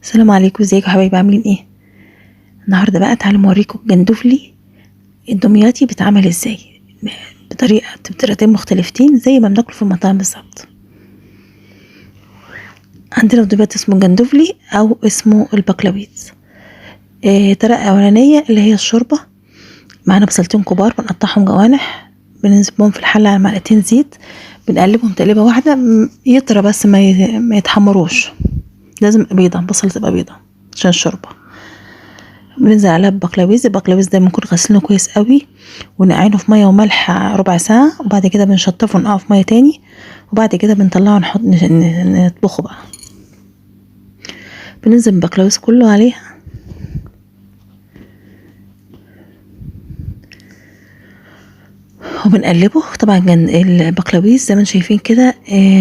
السلام عليكم، ازيكم يا حبايبي؟ عاملين ايه؟ النهارده بقى تعالوا اوريكم الجندوفلي الدمياطي بيتعمل ازاي بطريقتين مختلفتين زي ما بناكله في المطاعم بالظبط. عندنا في دمياط اسمه جندوفلي او اسمه البقلاويز. الطريقه الاولانيه اللي هي الشوربه، معانا بصلتين كبار بنقطعهم جوانح، بننزلهم في الحله على معلقتين زيت، بنقلبهم تقليبه واحده يطرى بس ما يتحمروش. لازم بيضه، بصل تبقى بيضه عشان الشوربه. بننزل عليها ببقلاويز. البقلاويز ده بنكون غسلينه كويس قوي ونقعينه في ميه وملح ربع ساعه، وبعد كده بنشطفه ونقعه في ميه تاني، وبعد كده بنطلعه نطبخه بقى. بننزل البقلاويز كله عليها وبنقلبه. طبعا البقلاويز زي ما انتم شايفين كده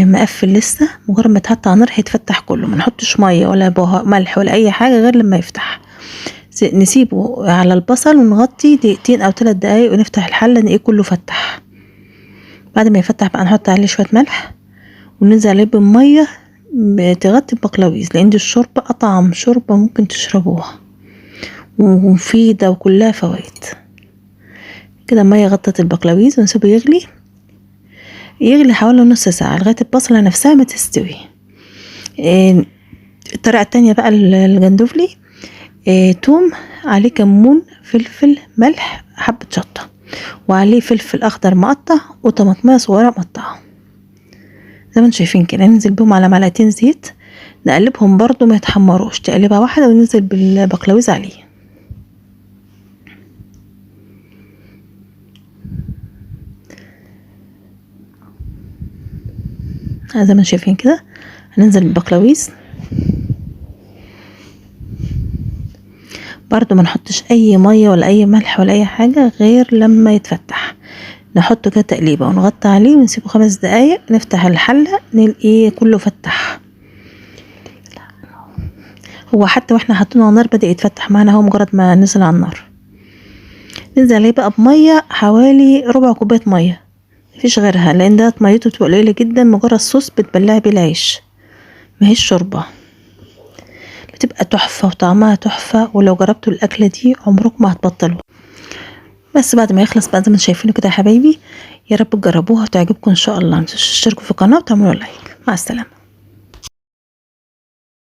مقفل لسه، مجرد ما يتحط على النار هيتفتح كله. ما نحطش ميه ولا ملح ولا اي حاجه غير لما يفتح. نسيبه على البصل ونغطي دقيقتين او 3 دقايق ونفتح الحله نلاقيه كله فتح. بعد ما يفتح بقى نحط عليه شويه ملح وننزل عليه بميه تغطي البقلاويز، لان دي الشوربه اطعم شوربه ممكن تشربوها ومفيده وكلها فوائد. كده الميه غطت البقلاويز ونسيبه يغلي حوالي نص ساعه لغايه البصله نفسها ما تستوي. الطريقه التانية بقى الجندوفلي، توم عليه كمون فلفل ملح حبه شطه، وعليه فلفل اخضر مقطع وطماطميه صغيره مقطعه زي ما انتم شايفين كده. ننزل بهم على معلقتين زيت، نقلبهم برضو ما يتحمروش، تقليبه واحده وننزل بالبقلاويز عليه. زي ما انتم شايفين كده. هننزل بالبقلاويز برضو ما نحطش اي ميه ولا اي ملح ولا اي حاجه غير لما يتفتح. نحطه كده تقليبه ونغطي عليه ونسيبه 5 دقايق، نفتح الحله نلاقيه كله فتح. هو حتى واحنا حاطينه على النار بدأ يتفتح معانا، هو مجرد ما نزل على النار. ننزل عليه بقى بميه حوالي ربع كوبايه ميه، مفيش غيرها، لان ده ميته بتبقى قليله جدا، مجرد صوص بتبلعي بيه العيش، ماهيش شوربه. بتبقى تحفه وطعمها تحفه، ولو جربتوا الاكله دي عمركم ما هتبطلوا. بس بعد ما يخلص بقى زي ما انتم شايفينه كده يا حبايبي، يا رب تجربوها وتعجبكم ان شاء الله. متنسوش تشتركوا في القناه وتعملوا لايك. مع السلامه.